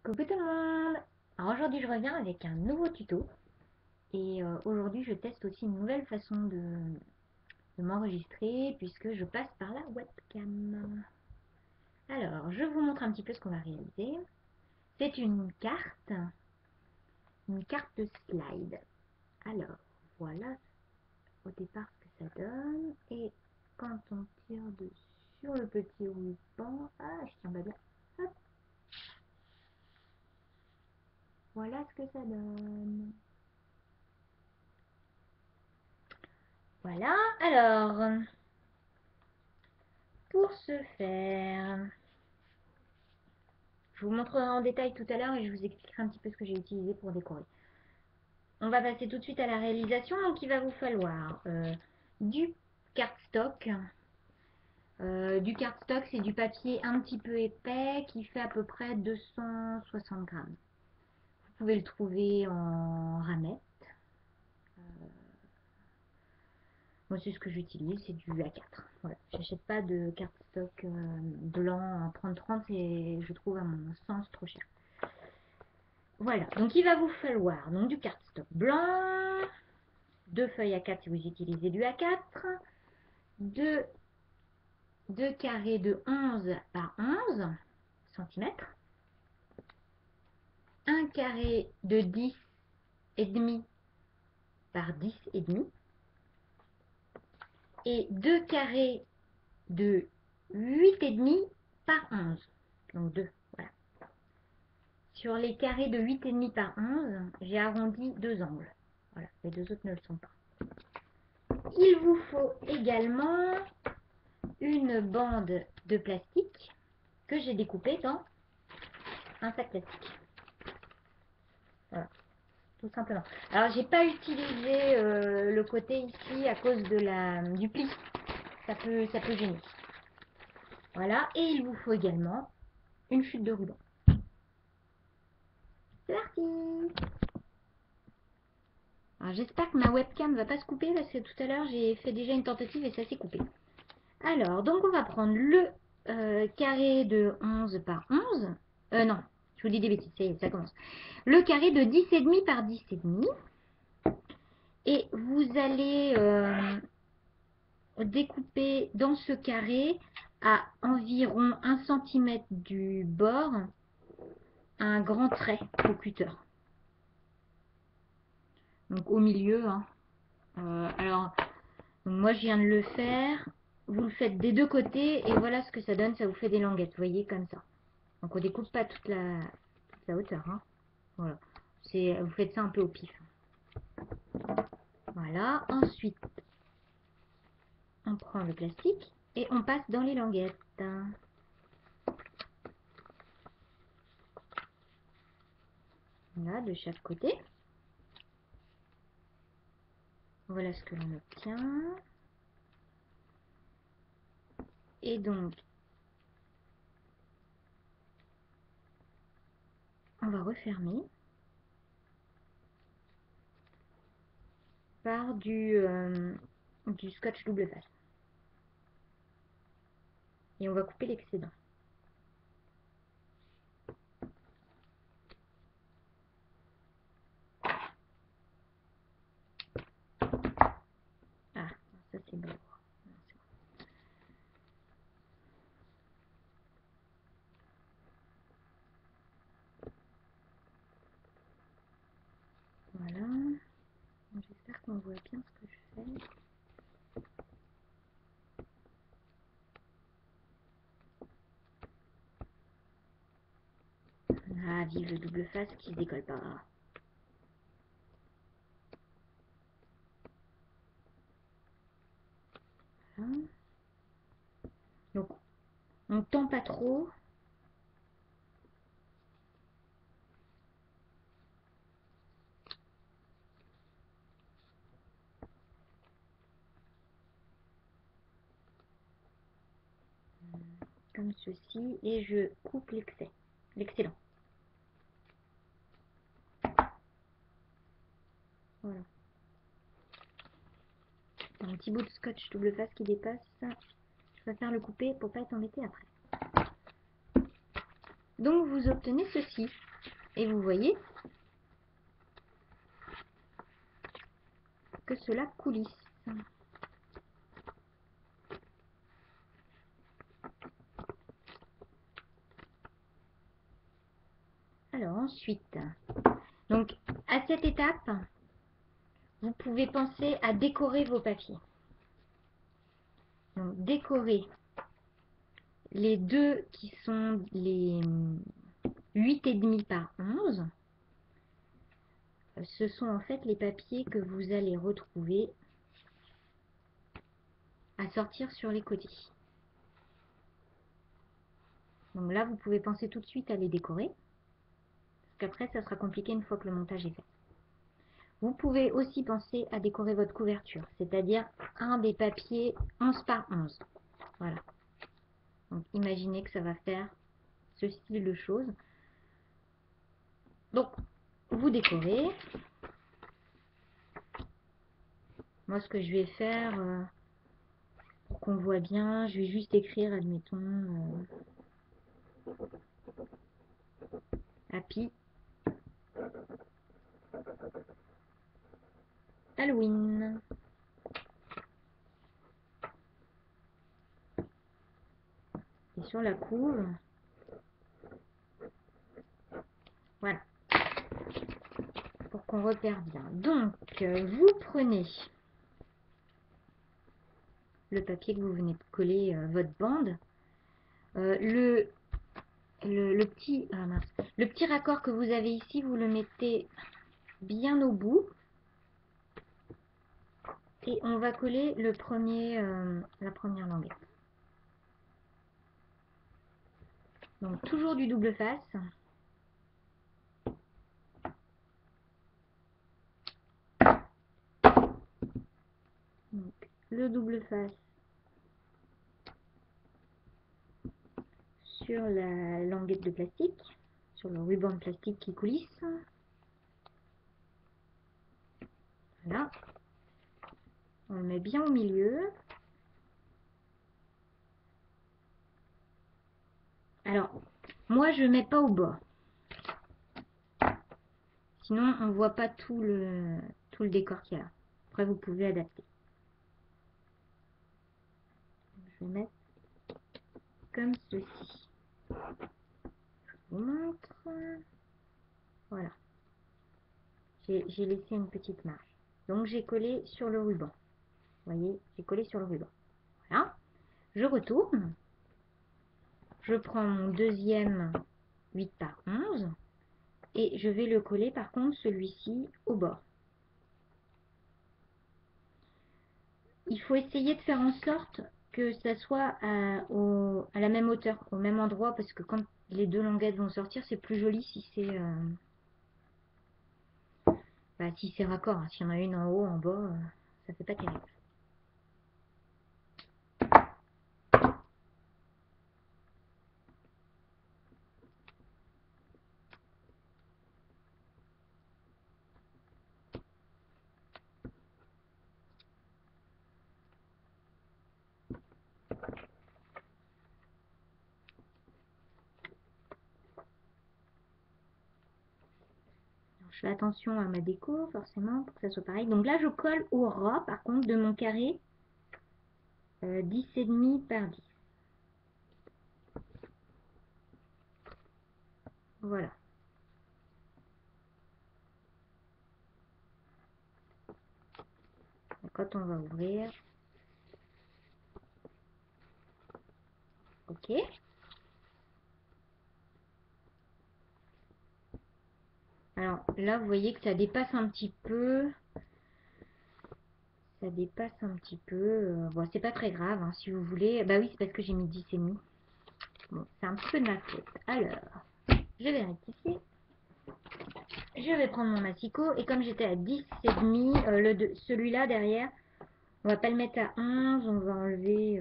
Coucou tout le monde. Alors aujourd'hui je reviens avec un nouveau tuto et aujourd'hui je teste aussi une nouvelle façon de m'enregistrer puisque je passe par la webcam. Alors je vous montre un petit peu ce qu'on va réaliser. C'est une carte de slide. Alors voilà au départ ce que ça donne et quand on tire dessus sur le petit ruban, je tiens pas bien, hop, voilà ce que ça donne. Voilà, alors, pour ce faire, je vous montrerai en détail tout à l'heure et je vous expliquerai un petit peu ce que j'ai utilisé pour décorer. On va passer tout de suite à la réalisation, donc il va vous falloir du cardstock. Du cardstock, c'est du papier un petit peu épais qui fait à peu près 260 grammes. Vous pouvez le trouver en ramette. Moi, c'est ce que j'utilise, c'est du A4. Voilà. J'achète pas de cardstock blanc en 30-30 et je trouve à mon sens trop cher. Voilà, donc il va vous falloir donc du cardstock blanc, 2 feuilles A4 si vous utilisez du A4, 2 carrés de 11 par 11 cm, un carré de 10 et demi par 10 et demi et 2 carrés de 8 et demi par 11. Donc 2, voilà. Sur les carrés de 8 et demi par 11, j'ai arrondi 2 angles. Voilà, les 2 autres ne le sont pas. Il vous faut également une bande de plastique que j'ai découpée dans un sac plastique. Voilà, tout simplement. Alors, j'ai pas utilisé le côté ici à cause de du pli. Ça peut gêner. Voilà, et il vous faut également une chute de ruban. C'est parti! Alors, j'espère que ma webcam ne va pas se couper parce que tout à l'heure, j'ai fait déjà une tentative et ça s'est coupé. Alors, donc on va prendre le carré de 11 par 11. Non, je vous dis des bêtises, ça commence. Le carré de 10,5 par 10,5. Et vous allez découper dans ce carré à environ 1 cm du bord un grand trait au cutter. Donc au milieu. Hein. Alors, donc moi je viens de le faire. Vous le faites des deux côtés et voilà ce que ça donne. Ça vous fait des languettes, vous voyez, comme ça. Donc on découpe pas toute la hauteur. Hein. Voilà. Vous faites ça un peu au pif. Voilà. Ensuite, on prend le plastique et on passe dans les languettes. Là, de chaque côté. Voilà ce que l'on obtient. Et donc, on va refermer par du scotch double face. Et on va couper l'excédent. Ah, ça c'est beau. Voilà. J'espère qu'on voit bien ce que je fais. Ah, vive le double face qui se décolle pas. Voilà. Donc, on tend pas trop. Comme ceci. Et je coupe l'excédent. Voilà. Un petit bout de scotch double face qui dépasse. Je préfère le couper pour pas être embêté après. Donc vous obtenez ceci. Et vous voyez que cela coulisse. Alors ensuite, donc à cette étape, vous pouvez penser à décorer vos papiers. Donc décorer les deux qui sont les 8,5 par 11. Ce sont en fait les papiers que vous allez retrouver à sortir sur les côtés. Donc là, vous pouvez penser tout de suite à les décorer, parce qu'après, ça sera compliqué une fois que le montage est fait. Vous pouvez aussi penser à décorer votre couverture, c'est-à-dire un des papiers 11 par 11. Voilà. Donc imaginez que ça va faire ce style de choses. Donc, vous décorez. Moi, ce que je vais faire, pour qu'on voit bien, je vais juste écrire, admettons, Happy Halloween. Et sur la couve, voilà, pour qu'on repère bien. Donc, vous prenez le papier que vous venez de coller votre bande. Le petit raccord que vous avez ici, vous le mettez bien au bout. Et on va coller la première languette. Donc toujours du double face. Donc, le double face sur la languette de plastique, sur le ruban de plastique qui coulisse. Voilà. On le met bien au milieu. Alors, moi je ne mets pas au bas. Sinon, on ne voit pas tout le décor qu'il y a là. Après, vous pouvez adapter. Je vais mettre comme ceci. Je vous montre. Voilà. J'ai laissé une petite marge. Donc, j'ai collé sur le ruban. Vous voyez, j'ai collé sur le ruban. Voilà. Je retourne. Je prends mon deuxième 8 par 11. Et je vais le coller, par contre, celui-ci au bord. Il faut essayer de faire en sorte que ça soit à la même hauteur, au même endroit, parce que quand les deux languettes vont sortir, c'est plus joli si c'est si c'est raccord. Hein. S'il y en a une en haut, en bas, ça fait pas terrible. Alors, je fais attention à ma déco, forcément, pour que ça soit pareil. Donc là, je colle au ras, par contre, de mon carré 10,5 par 10. Voilà. Donc, quand on va ouvrir, ok. Alors là, vous voyez que ça dépasse un petit peu. Ça dépasse un petit peu. Bon, c'est pas très grave, hein, si vous voulez. Bah oui, c'est parce que j'ai mis 10,5. Bon, c'est un petit peu de ma faute. Alors, je vais rectifier. Je vais prendre mon massicot. Et comme j'étais à 10,5, celui-là derrière, on va pas le mettre à 11. On va enlever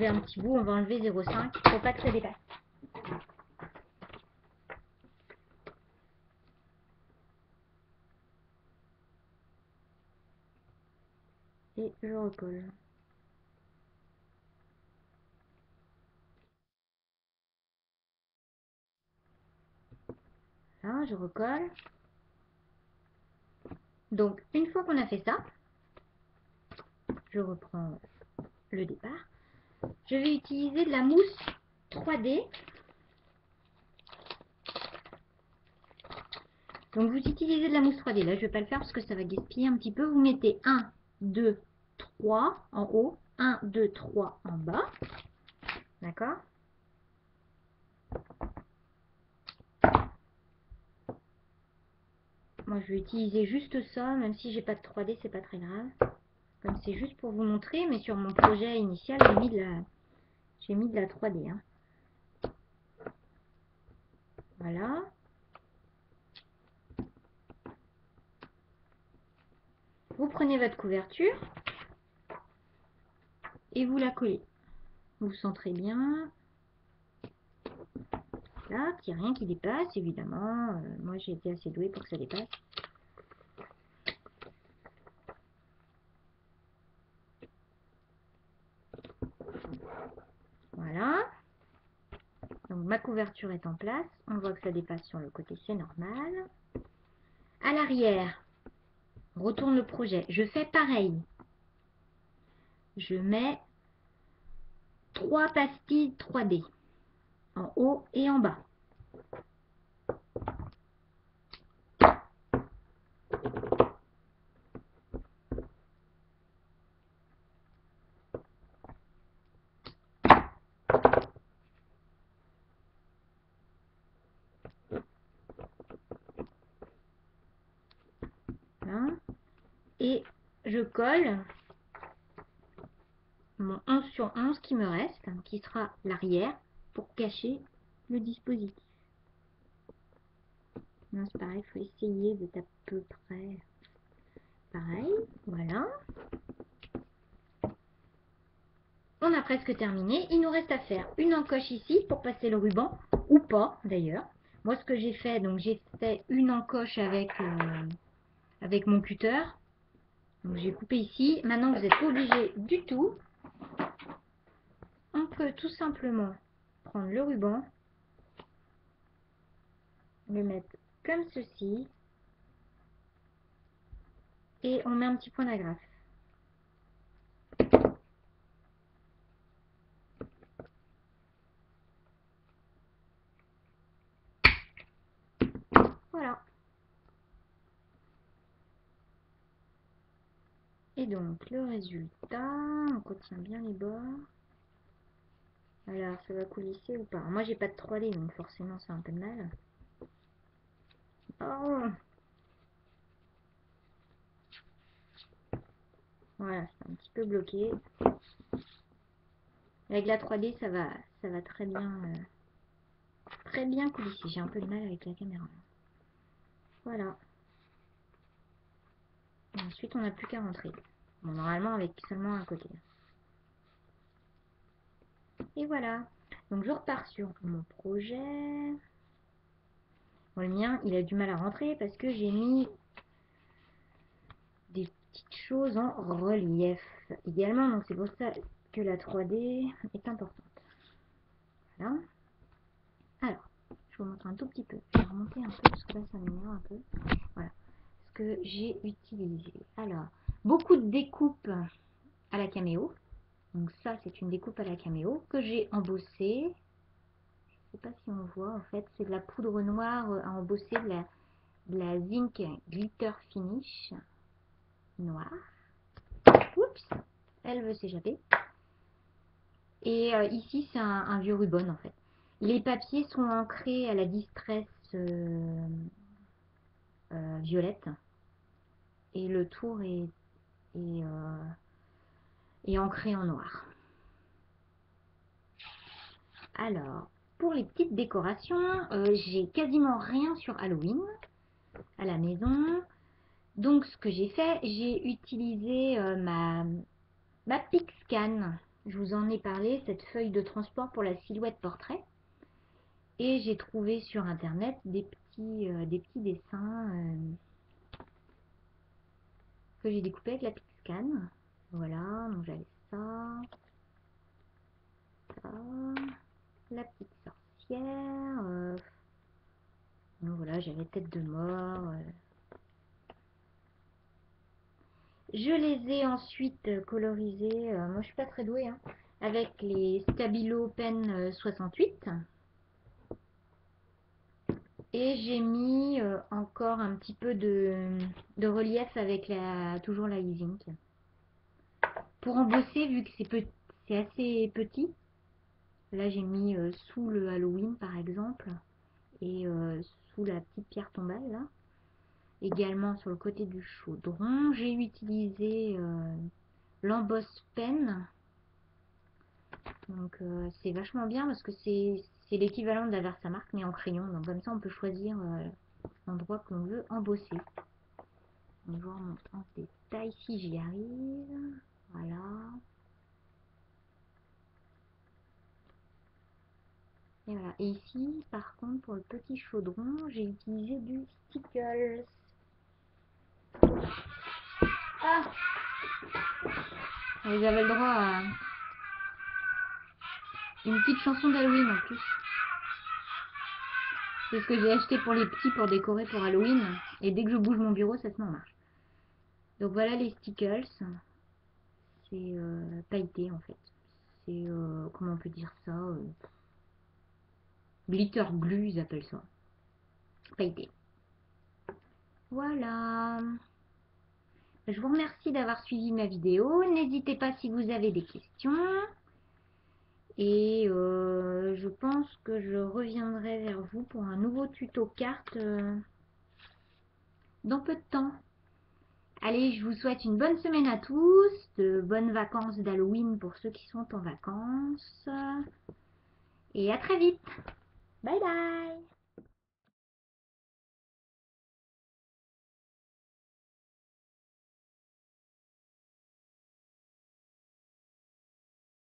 un petit bout. On va enlever 0,5 pour pas que ça dépasse. Et je recolle. Voilà, je recolle. Donc, une fois qu'on a fait ça, je reprends le départ. Je vais utiliser de la mousse 3D. Donc, vous utilisez de la mousse 3D. Là, je ne vais pas le faire parce que ça va gaspiller un petit peu. Vous mettez 1, 2, 3 en haut, 1, 2, 3 en bas. D'accord? Moi, je vais utiliser juste ça, même si j'ai pas de 3D, c'est pas très grave. Comme c'est juste pour vous montrer, mais sur mon projet initial, j'ai mis de la 3D. Hein. Voilà. Vous prenez votre couverture et vous la collez. Vous centrez bien. Là, qu'il n'y a rien qui dépasse, évidemment. Moi, j'ai été assez douée pour que ça dépasse. Voilà. Donc, ma couverture est en place. On voit que ça dépasse sur le côté, c'est normal. À l'arrière, retourne le projet. Je fais pareil. Je mets 3 pastilles 3D en haut et en bas. Voilà. Et je colle mon 11 sur 11 qui me reste, qui sera l'arrière, pour cacher le dispositif. C'est pareil, il faut essayer d'être à peu près pareil. Voilà. On a presque terminé. Il nous reste à faire une encoche ici pour passer le ruban, ou pas d'ailleurs. Moi, ce que j'ai fait, donc j'ai fait une encoche avec mon cutter. Donc j'ai coupé ici. Maintenant, vous n'êtes pas obligé du tout. On peut tout simplement prendre le ruban, le mettre comme ceci, et on met un petit point d'agrafe. Voilà. Et donc le résultat, on retient bien les bords. Alors, ça va coulisser ou pas? Moi, j'ai pas de 3D, donc forcément, c'est un peu de mal. Oh! Voilà, c'est un petit peu bloqué. Avec la 3D, ça va très bien coulisser. J'ai un peu de mal avec la caméra. Voilà. Et ensuite, on n'a plus qu'à rentrer. Bon, normalement, avec seulement un côté. Et voilà. Donc, je repars sur mon projet. Bon, le mien, il a du mal à rentrer parce que j'ai mis des petites choses en relief également. Donc, c'est pour ça que la 3D est importante. Voilà. Alors, je vous montre un tout petit peu. Je vais remonter un peu parce que là, ça m'énerve un peu. Voilà. Ce que j'ai utilisé. Alors, beaucoup de découpes à la caméo. Donc ça, c'est une découpe à la caméo que j'ai embossée. Je ne sais pas si on voit, en fait, c'est de la poudre noire à embosser, de la zinc glitter finish noire. Oups, elle veut s'échapper. Et ici, c'est un vieux ruban, en fait. Les papiers sont ancrés à la distress violette. Et le tour est ancré en noir. Alors, pour les petites décorations, j'ai quasiment rien sur Halloween à la maison. Donc, ce que j'ai fait, j'ai utilisé ma Pixcan. Je vous en ai parlé, cette feuille de transport pour la silhouette portrait. Et j'ai trouvé sur internet des petits dessins que j'ai découpés avec la Pixcan. Voilà, donc j'avais ça, ça, la petite sorcière. Donc voilà, j'avais tête de mort. Je les ai ensuite colorisés. Moi, je suis pas très douée, hein, avec les Stabilo Pen 68. Et j'ai mis encore un petit peu de relief avec toujours la Easing. Pour embosser, vu que c'est assez petit, là j'ai mis sous le Halloween par exemple, et sous la petite pierre tombale là. Également sur le côté du chaudron, j'ai utilisé l'embosse pen. Donc c'est vachement bien parce que c'est l'équivalent de la Versamark mais en crayon. Donc comme ça on peut choisir l'endroit qu'on veut embosser. Donc, je vous remontre en détail si j'y arrive. Voilà. Et voilà. Et ici, par contre, pour le petit chaudron, j'ai utilisé du Stickles. Ah, vous avez le droit à une petite chanson d'Halloween en plus. C'est ce que j'ai acheté pour les petits pour décorer pour Halloween. Et dès que je bouge mon bureau, ça se met en marche. Donc voilà les Stickles. C'est pailleté en fait. C'est, comment on peut dire ça, glitter glue, ils appellent ça. Pailleté. Voilà. Je vous remercie d'avoir suivi ma vidéo. N'hésitez pas si vous avez des questions. Et je pense que je reviendrai vers vous pour un nouveau tuto carte dans peu de temps. Allez, je vous souhaite une bonne semaine à tous, de bonnes vacances d'Halloween pour ceux qui sont en vacances. Et à très vite. Bye bye.